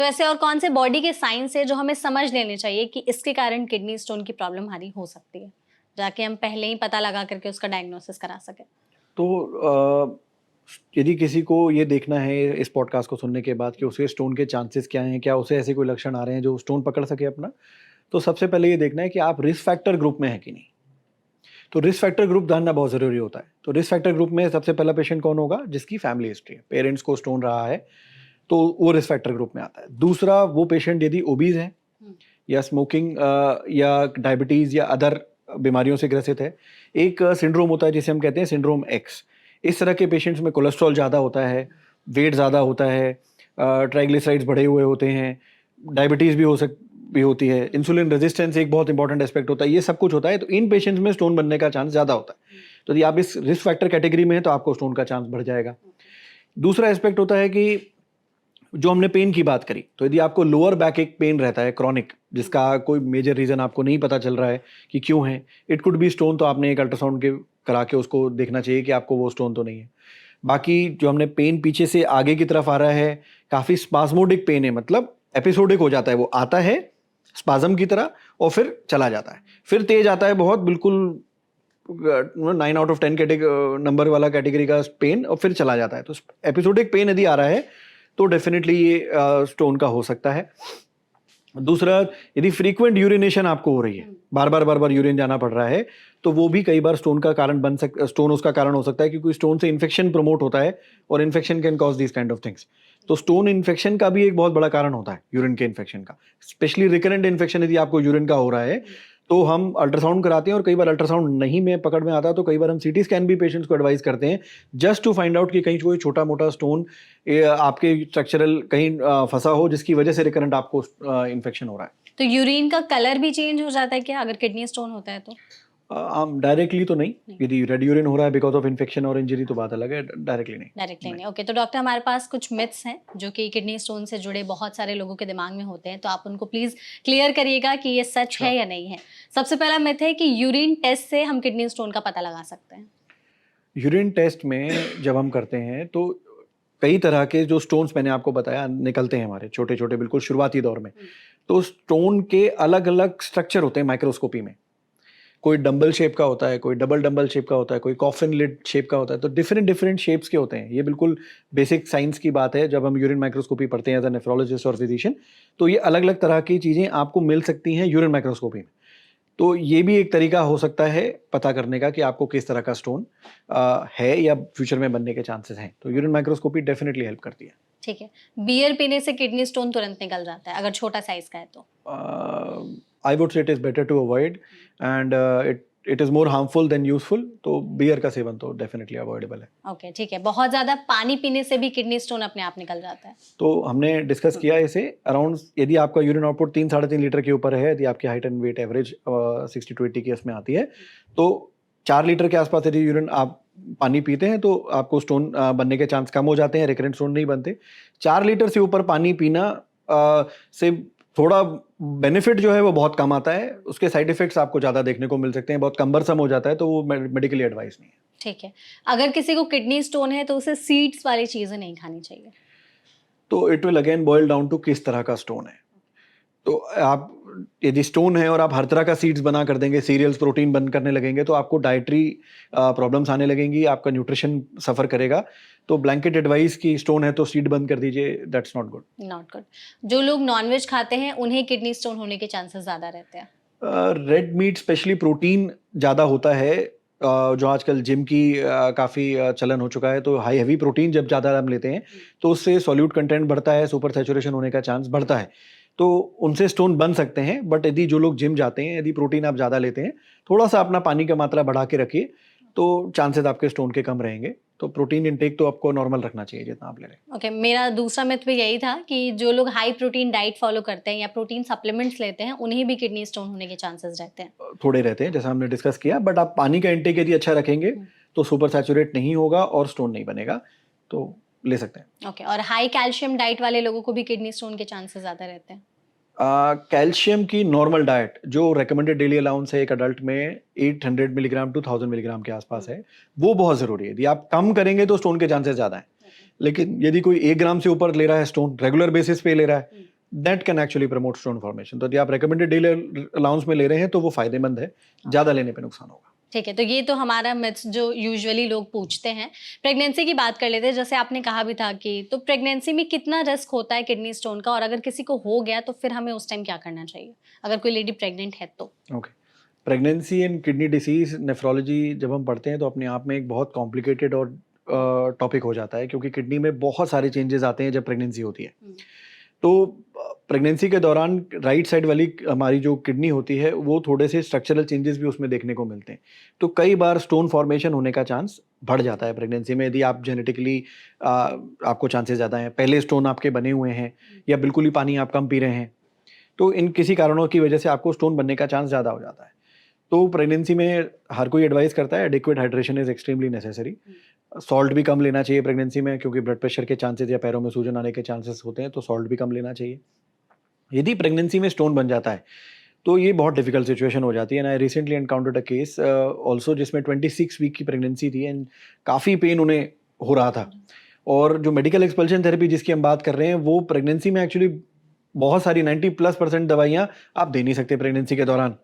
तो ऐसे और कौन से बॉडी के साइंस है जो हमें समझ लेने चाहिए कि इसके कारण किडनी स्टोन की प्रॉब्लम हमारी हो सकती है, जाके हम पहले ही पता लगा करके उसका डायग्नोसिस करा सके? तो यदि किसी को ये देखना है इस पॉडकास्ट को सुनने के बाद कि उसे स्टोन के चांसेस क्या हैं, क्या उसे ऐसे कोई लक्षण आ रहे हैं जो स्टोन पकड़ सके अपना, तो सबसे पहले ये देखना है कि आप रिस्क फैक्टर ग्रुप में है कि नहीं। तो रिस्क फैक्टर ग्रुप जानना बहुत ज़रूरी होता है। तो रिस्क फैक्टर ग्रुप में सबसे पहला पेशेंट कौन होगा? जिसकी फैमिली हिस्ट्री है, पेरेंट्स को स्टोन रहा है, तो वो रिस्क फैक्टर ग्रुप में आता है। दूसरा, वो पेशेंट यदि ओबीज है या स्मोकिंग या डायबिटीज़ या अदर बीमारियों से ग्रसित है। एक सिंड्रोम होता है जिसे हम कहते हैं सिंड्रोम एक्स। इस तरह के पेशेंट्स में कोलेस्ट्रॉल ज़्यादा होता है, वेट ज़्यादा होता है, ट्राइग्लिसराइड्स बढ़े हुए होते हैं, डायबिटीज़ भी होती है, इंसुलिन रेजिस्टेंस एक बहुत इंपॉर्टेंट एस्पेक्ट होता है। ये सब कुछ होता है, तो इन पेशेंट्स में स्टोन बनने का चांस ज़्यादा होता है। तो यदि आप इस रिस्क फैक्टर कैटेगरी में हैं तो आपको स्टोन का चांस बढ़ जाएगा। दूसरा एस्पेक्ट होता है कि जो हमने पेन की बात करी, तो यदि आपको लोअर बैक एक पेन रहता है क्रॉनिक, जिसका कोई मेजर रीज़न आपको नहीं पता चल रहा है कि क्यों है, इट कुड बी स्टोन, तो आपने एक अल्ट्रासाउंड के करा के उसको देखना चाहिए कि आपको वो स्टोन तो नहीं है। बाकी जो हमने पेन पीछे से आगे की तरफ आ रहा है, काफ़ी स्पाज्मोडिक पेन है, मतलब एपिसोडिक हो जाता है, वो आता है स्पाज्म की तरह और फिर चला जाता है, फिर तेज आता है बहुत, बिल्कुल 9 आउट ऑफ 10 नंबर वाला कैटेगरी का पेन, और फिर चला जाता है। तो एपिसोडिक पेन यदि आ रहा है तो डेफिनेटली ये स्टोन का हो सकता है। दूसरा, यदि फ्रीक्वेंट यूरिनेशन आपको हो रही है, बार बार यूरिन जाना पड़ रहा है, तो वो भी कई बार स्टोन का कारण स्टोन उसका कारण हो सकता है, क्योंकि स्टोन से इन्फेक्शन प्रमोट होता है और infection can cause this kind of things. तो स्टोन इन्फेक्शन का भी एक बहुत बड़ा कारण होता है, यूरिन के इन्फेक्शन का, स्पेशली रिकरेंट इन्फेक्शन यदि आपको यूरिन का हो रहा है, तो हम अल्ट्रासाउंड कराते हैं, और कई बार अल्ट्रासाउंड नहीं में पकड़ में आता, तो कई बार हम सीटी स्कैन भी पेशेंट्स को एडवाइस करते हैं, जस्ट टू फाइंड आउट कि कहीं कोई छोटा मोटा स्टोन आपके स्ट्रक्चरल कहीं फंसा हो, जिसकी वजह से रिकरेंट आपको इन्फेक्शन हो रहा है। तो यूरिन का कलर भी चेंज हो जाता है क्या अगर किडनी स्टोन होता है तो? डायरेक्टली तो नहीं, यदि रेड यूरिन हो रहा है बिकॉज ऑफ इन्फेक्शन और इंजरी तो बात अलग है, डायरेक्टली नहीं। ओके। तो डॉक्टर, हमारे पास कुछ मिथ्स हैं जो कि किडनी स्टोन से जुड़े बहुत सारे लोगों के दिमाग में होते हैं, तो आप उनको प्लीज क्लियर करिएगा कि ये सच है या नहीं है। सबसे पहला मिथ है कि यूरिन टेस्ट से हम किडनी स्टोन का पता लगा सकते हैं। यूरिन टेस्ट में जब हम करते हैं तो कई तरह के जो स्टोन्स मैंने आपको बताया निकलते हैं हमारे, छोटे छोटे बिल्कुल शुरुआती दौर में। तो स्टोन के अलग अलग स्ट्रक्चर होते हैं माइक्रोस्कोपी में, कोई डंबल शेप का होता है, कोई डबल डंबल शेप का होता है, कोई कॉफिन लिड शेप का होता है, तो डिफरेंट डिफरेंट शेप्स के होते हैं। ये बिल्कुल बेसिक साइंस की बात है, जब हम यूरिन माइक्रोस्कोपी पढ़ते हैं एज अ नेफ्रोलॉजिस्ट और फिजिशियन, तो ये अलग अलग तरह की चीज़ें आपको मिल सकती हैं यूरिन माइक्रोस्कोपी में। तो ये भी एक तरीका हो सकता है पता करने का कि आपको किस तरह का स्टोन है या फ्यूचर में बनने के चांसेस हैं। तो यूरिन माइक्रोस्कोपी डेफिनेटली हेल्प करती है। ठीक है। बियर पीने से किडनी स्टोन तुरंत निकल जाता है अगर छोटा साइज का है तो? I would say it is better to avoid, and it is more harmful than useful. तो बियर का सेवन तो डेफिनेटली अवॉइडेबल है। ओके, ठीक है। बहुत ज्यादा पानी पीने से भी किडनी स्टोन अपने आप निकल जाता है? तो हमने डिस्कस किया इसे अराउंड, यदि आपका यूरिन आउटपुट 3-3.5 लीटर के ऊपर है, यदि आपकी height and weight average 60 to 80 की इसमें आती है, तो 4 लीटर के आसपास यदि यूरिन आप पानी पीते हैं तो आपको स्टोन बनने के चांस कम हो जाते हैं, रिकरेंट स्टोन नहीं बनते। 4 लीटर से ऊपर पानी पीना से थोड़ा बेनिफिट जो है वो बहुत कम आता है, उसके साइड इफेक्ट्स आपको ज़्यादा देखने को मिल सकते हैं, बहुत कम्बरसम हो जाता है, तो वो मेडिकली एडवाइस नहीं है। ठीक है। अगर किसी को किडनी स्टोन है तो उसे सीड्स वाली चीजें नहीं खानी चाहिए? तो it will again boil down to किस तरह का स्टोन है। तो आप यदि स्टोन है और आप हर तरह का सीड्स बना कर देंगे, सीरियल्स प्रोटीन बंद करने लगेंगे, तो आपको डाइटरी प्रॉब्लम्स आने लगेंगी, आपका न्यूट्रिशन सफ़र करेगा। तो ब्लैंकेट एडवाइस की स्टोन है तो सीड बंद कर दीजिए, that's not good. Not good. जो लोग नॉनवेज खाते हैं उन्हें किडनी स्टोन होने के चांसेस ज्यादा रहते हैं? रेड मीट स्पेशली प्रोटीन ज़्यादा होता है, जो आजकल जिम की काफ़ी चलन हो चुका है, तो हाई हैवी प्रोटीन जब ज़्यादा हम लेते हैं तो उससे सॉल्यूट कंटेंट बढ़ता है, सुपर सैचुरेशन होने का चांस बढ़ता है, तो उनसे स्टोन बन सकते हैं। बट यदि जो लोग जिम जाते हैं, यदि प्रोटीन आप ज़्यादा लेते हैं, थोड़ा सा अपना पानी की मात्रा बढ़ा के रखिए, तो चांसेस आपके स्टोन के कम रहेंगे। तो प्रोटीन इंटेक तो आपको नॉर्मल रखना चाहिए जितना आप ले रहे हैं। ओके, मेरा दूसरा मिथ भी यही था कि जो लोग हाई प्रोटीन डाइट फॉलो करते हैं या प्रोटीन सप्लीमेंट्स लेते हैं उन्हें भी किडनी स्टोन होने के चांसेस रहते हैं? थोड़े रहते हैं, जैसा हमने डिस्कस किया, बट आप पानी का इंटेक यदि अच्छा रखेंगे तो सुपर सैचुरेट नहीं होगा और स्टोन नहीं बनेगा, तो ले सकते हैं। ओके। और हाई कैल्शियम डाइट वाले लोगों को भी किडनी स्टोन के चांसेस ज्यादा रहते हैं? कैल्शियम की नॉर्मल डाइट जो रिकमेंडेड डेली अलाउंस है एक अडल्ट में 800 मिलीग्राम टू 1000 मिलीग्राम के आसपास है, वो बहुत ज़रूरी है। यदि आप कम करेंगे तो स्टोन के चांसेस ज़्यादा हैं, लेकिन यदि कोई 1 ग्राम से ऊपर ले रहा है स्टोन, रेगुलर बेसिस पे ले रहा है, that can actually promote stone formation. तो यदि आप रिकमेंडेड डेली अलाउंस में ले रहे हैं तो वो फायदेमंद है, ज़्यादा लेने पे नुकसान होगा। ठीक है, तो ये तो हमारा मिथ्स जो यूजुअली लोग पूछते हैं। प्रेगनेंसी की बात कर लेते हैं, जैसे आपने कहा भी था कि तो प्रेगनेंसी में कितना रिस्क होता है किडनी स्टोन का, और अगर किसी को हो गया तो फिर हमें उस टाइम क्या करना चाहिए, अगर कोई लेडी प्रेग्नेंट है तो? Okay, pregnancy and kidney disease nephrology जब हम पढ़ते हैं तो अपने आप में एक बहुत कॉम्प्लिकेटेड और टॉपिक हो जाता है, क्योंकि किडनी में बहुत सारे चेंजेस आते हैं जब प्रेगनेंसी होती है। तो प्रेगनेंसी के दौरान राइट साइड वाली हमारी जो किडनी होती है वो थोड़े से स्ट्रक्चरल चेंजेस भी उसमें देखने को मिलते हैं। तो कई बार स्टोन फॉर्मेशन होने का चांस बढ़ जाता है प्रेगनेंसी में, यदि आप जेनेटिकली आपको चांसेस ज़्यादा हैं, पहले स्टोन आपके बने हुए हैं, या बिल्कुल ही पानी आप कम पी रहे हैं, तो इन किसी कारणों की वजह से आपको स्टोन बनने का चांस ज़्यादा हो जाता है। तो प्रेगनेंसी में हर कोई एडवाइस करता है adequate hydration is extremely necessary. Salt भी कम लेना चाहिए प्रेगनेंसी में, क्योंकि ब्लड प्रेशर के चांसेस या पैरों में सूजन आने के चांसेस होते हैं, तो सॉल्ट भी कम लेना चाहिए। यदि प्रेगनेंसी में स्टोन बन जाता है तो ये बहुत डिफिकल्ट सिचुएशन हो जाती है। I recently encountered a case also जिसमें 26 वीक की प्रेगनेंसी थी एंड काफ़ी पेन उन्हें हो रहा था, और जो मेडिकल एक्सपल्शन थेरेपी जिसकी हम बात कर रहे हैं वो प्रेगनेंसी में एक्चुअली बहुत सारी 90+% दवाइयाँ आप दे नहीं सकते प्रेगनेंसी के दौरान।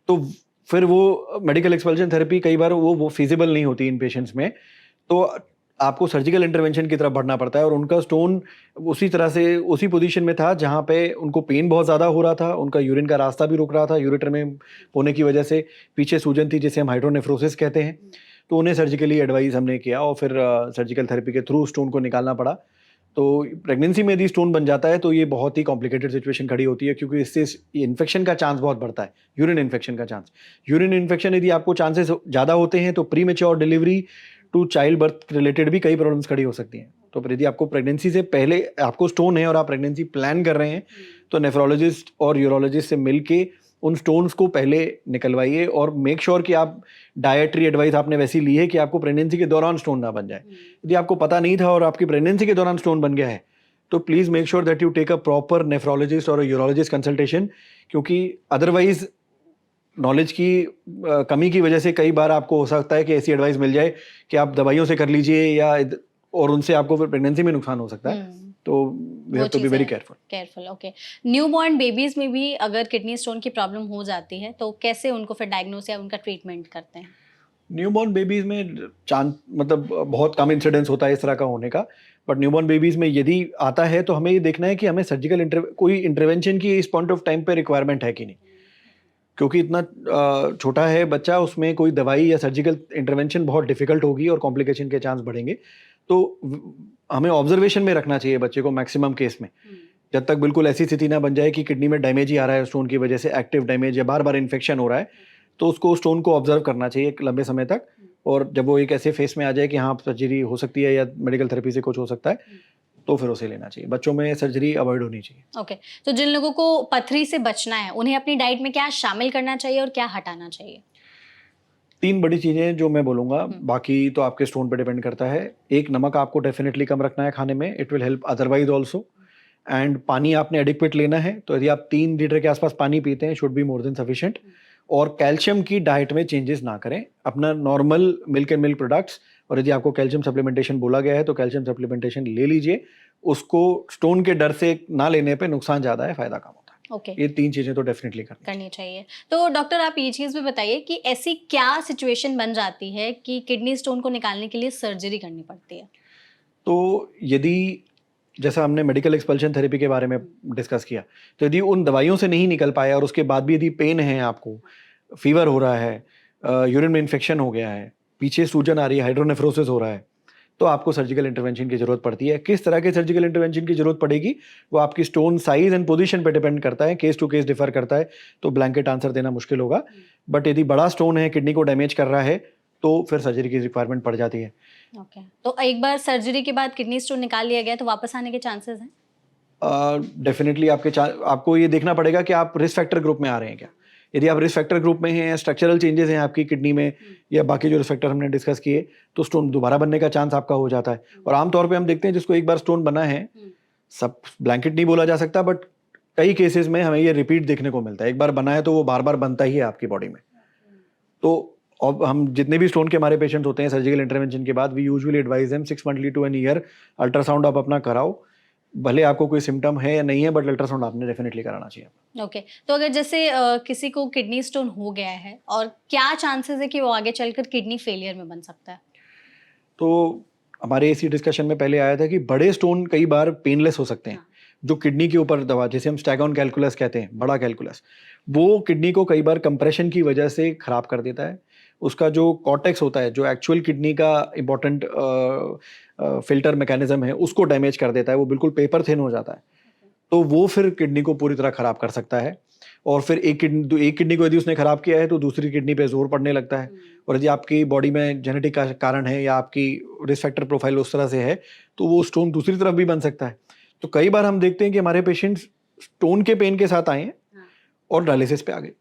तो फिर वो मेडिकल एक्सपल्शन थेरेपी कई बार वो फिजिबल नहीं होती इन पेशेंट्स में, तो आपको सर्जिकल इंटरवेंशन की तरफ बढ़ना पड़ता है। और उनका स्टोन उसी तरह से उसी पोजीशन में था जहाँ पे उनको पेन बहुत ज़्यादा हो रहा था, उनका यूरिन का रास्ता भी रुक रहा था, यूरेटर में होने की वजह से पीछे सूजन थी जिसे हम हाइड्रोनेफ्रोसिस कहते हैं। तो उन्हें सर्जिकली एडवाइस हमने किया और फिर सर्जिकल थेरेपी के थ्रू स्टोन को निकालना पड़ा। तो प्रेगनेंसी में यदि स्टोन बन जाता है तो ये बहुत ही कॉम्प्लिकेटेड सिचुएशन खड़ी होती है, क्योंकि इससे इन्फेक्शन का चांस बहुत बढ़ता है, यूरिन इन्फेक्शन का चांस। यूरिन इन्फेक्शन यदि आपको चांसेस ज़्यादा होते हैं तो premature delivery to child birth related भी कई प्रॉब्लम्स खड़ी हो सकती हैं। तो फिर यदि आपको प्रेगनेंसी से पहले आपको स्टोन है और आप प्रेगनेंसी प्लान कर रहे हैं तो नेफ्रोलॉजिस्ट और यूरोलॉजिस्ट से मिलके उन स्टोन्स को पहले निकलवाइए, और मेक श्योर कि आप डाइटरी एडवाइस आपने वैसी ली है कि आपको प्रेगनेंसी के दौरान स्टोन ना बन जाए। यदि आपको पता नहीं था और आपकी प्रेगनेंसी के दौरान स्टोन बन गया है तो please make sure that you take a proper nephrologist और यूरोलॉजिस्ट कंसल्टेशन, क्योंकि अदरवाइज नॉलेज की कमी की वजह से कई बार आपको हो सकता है कि ऐसी एडवाइस मिल जाए कि आप दवाइयों से कर लीजिए या और उनसे आपको फिर प्रेगनेंसी में नुकसान हो सकता है। तो we have to be very careful. Okay, newborn babies में भी अगर किडनी स्टोन की प्रॉब्लम हो जाती है तो कैसे उनको फिर डायग्नोस या उनका ट्रीटमेंट करते हैं? न्यूबॉर्न बेबीज में चांस मतलब बहुत कम इंसिडेंस होता है इस तरह का होने का, बट न्यूबॉर्न बेबीज में यदि आता है तो हमें ये देखना है कि हमें सर्जिकल कोई इंटरवेंशन की इस पॉइंट ऑफ टाइम पे रिक्वायरमेंट है कि नहीं, क्योंकि इतना छोटा है बच्चा, उसमें कोई दवाई या सर्जिकल इंटरवेंशन बहुत डिफिकल्ट होगी और कॉम्प्लिकेशन के चांस बढ़ेंगे। तो हमें ऑब्जर्वेशन में रखना चाहिए बच्चे को मैक्सिमम केस में, जब तक बिल्कुल ऐसी स्थिति ना बन जाए कि किडनी में डैमेज ही आ रहा है स्टोन की वजह से, एक्टिव डैमेज या बार बार इन्फेक्शन हो रहा है, तो उसको स्टोन को ऑब्जर्व करना चाहिए एक लंबे समय तक। और जब वो एक ऐसे फेस में आ जाए कि हाँ सर्जरी हो सकती है या मेडिकल थेरेपी से कुछ हो सकता है, तो फिर उसे लेना चाहिए। बच्चों में सर्जरी अवॉइड होनी चाहिए। ओके, तो जिन लोगों को पथरी से बचना है उन्हें अपनी डाइट में क्या शामिल करना चाहिए और क्या हटाना चाहिए? 3 बड़ी चीज़ें जो मैं बोलूँगा, बाकी तो आपके स्टोन पे डिपेंड करता है। एक, नमक आपको डेफिनेटली कम रखना है खाने में, it will help otherwise also. And पानी आपने एडिक्वेट लेना है, तो यदि आप 3 लीटर के आसपास पानी पीते हैं, should be more than sufficient. और कैल्शियम की डाइट में चेंजेस ना करें, अपना normal milk and milk products, और यदि आपको कैल्शियम सप्लीमेंटेशन बोला गया है तो कैल्शियम सप्लीमेंटेशन ले लीजिए। उसको स्टोन के डर से ना लेने पे नुकसान ज़्यादा है, फ़ायदा कम होता है। ओके, ये 3 चीज़ें तो डेफिनेटली करनी चाहिए। तो डॉक्टर आप ये चीज़ भी बताइए कि ऐसी क्या सिचुएशन बन जाती है कि किडनी स्टोन को निकालने के लिए सर्जरी करनी पड़ती है? तो यदि जैसा हमने मेडिकल एक्सपल्शन थेरेपी के बारे में डिस्कस किया, तो यदि उन दवाइयों से नहीं निकल पाया और उसके बाद भी यदि पेन है, आपको फीवर हो रहा है, यूरिन में इन्फेक्शन हो गया है, पीछे सूजन आ रही है, हाइड्रोनेफ्रोसिस हो रहा है, तो आपको सर्जिकल इंटरवेंशन की जरूरत पड़ती है। किस तरह के सर्जिकल इंटरवेंशन की जरूरत पड़ेगी वो आपकी स्टोन साइज एंड पोजीशन पे डिपेंड करता है, केस टू केस डिफर करता है, तो ब्लैंकेट आंसर देना मुश्किल होगा। बट यदि बड़ा स्टोन है, किडनी को डैमेज कर रहा है, तो फिर सर्जरी की रिक्वायरमेंट पड़ जाती है। ओके, तो एक बार सर्जरी के बाद किडनी स्टोन निकाल लिया गया तो वापस आने के चांसेस हैं? डेफिनेटली आपको ये देखना पड़ेगा कि आप रिस्क फैक्टर ग्रुप में आ रहे हैं क्या। यदि आप रिस्क फैक्टर ग्रुप में हैं, स्ट्रक्चरल चेंजेस हैं आपकी किडनी में या बाकी जो रिस्क फैक्टर हमने डिस्कस किए, तो स्टोन दोबारा बनने का चांस आपका हो जाता है। और आमतौर पे हम देखते हैं जिसको एक बार स्टोन बना है, सब ब्लैंकेट नहीं बोला जा सकता, बट कई केसेस में हमें ये रिपीट देखने को मिलता है। एक बार बना है तो वो बार बार बनता ही है आपकी बॉडी में। तो अब हम जितने भी स्टोन के हमारे पेशेंट होते हैं सर्जिकल इंटरवेंशन के बाद, we usually advise them 6 monthly to an year ultrasound आप अपना कराओ, भले आपको कोई सिम्टम है या नहीं है, बट अल्ट्रासाउंड आपने डेफिनेटली कराना चाहिए। ओके, तो अगर जैसे किसी को किडनी स्टोन हो गया है और क्या चांसेस है कि वो आगे चलकर किडनी फेलियर में बन सकता है? तो हमारे इसी डिस्कशन में पहले आया था कि बड़े स्टोन कई बार पेनलेस हो सकते हैं। हाँ। जो किडनी के ऊपर दबा, जैसे हम स्टैगॉन कैलकुलस कहते हैं, बड़ा कैलकुलस, वो किडनी को कई बार कंप्रेशन की वजह से खराब कर देता है। उसका जो कॉर्टेक्स होता है, जो एक्चुअल किडनी का इम्पोर्टेंट फिल्टर मैकेनिज्म है, उसको डैमेज कर देता है, वो बिल्कुल पेपर थिन हो जाता है। तो वो फिर किडनी को पूरी तरह खराब कर सकता है। और फिर एक किडनी को यदि उसने खराब किया है तो दूसरी किडनी पे जोर पड़ने लगता है। और यदि आपकी बॉडी में जेनेटिक का कारण है या आपकी रिस्क फैक्टर प्रोफाइल उस तरह से है, तो वो स्टोन दूसरी तरफ भी बन सकता है। तो कई बार हम देखते हैं कि हमारे पेशेंट्स स्टोन के पेन के साथ आए हैं और डायलिसिस पे आ गए।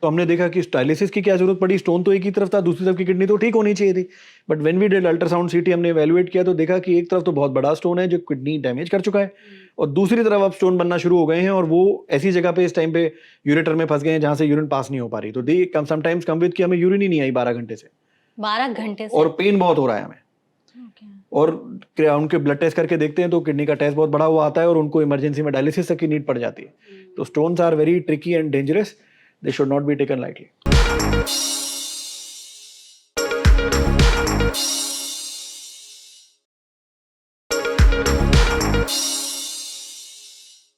तो हमने देखा कि डायलिसिस की क्या जरूरत पड़ी, स्टोन तो एक ही तरफ था, दूसरी तरफ की किडनी तो ठीक होनी चाहिए थी। But when we did ultrasound CT, हमने इवैल्यूएट किया तो देखा कि एक तरफ तो बहुत बड़ा स्टोन है जो किडनी डैमेज कर चुका है, और दूसरी तरफ अब स्टोन बनना शुरू हो गए हैं, और वो ऐसी जगह पे इस टाइम पे यूरेटर में फंस गए हैं जहां से यूरिन पास नहीं हो पा रही। तो दे कम समटाइम्स कम विद कि हमें यूरिन ही नहीं आई 12 घंटे से, 12 घंटे से? और पेन बहुत हो रहा है हमें। ओके। और उनके ब्लड टेस्ट करके देखते हैं तो किडनी का टेस्ट बहुत बड़ा हुआ आता है और उनको इमरजेंसी में डायलिसिस तक की नीड पड़ जाती है। तो stones are very tricky and dangerous, they should not be taken lightly.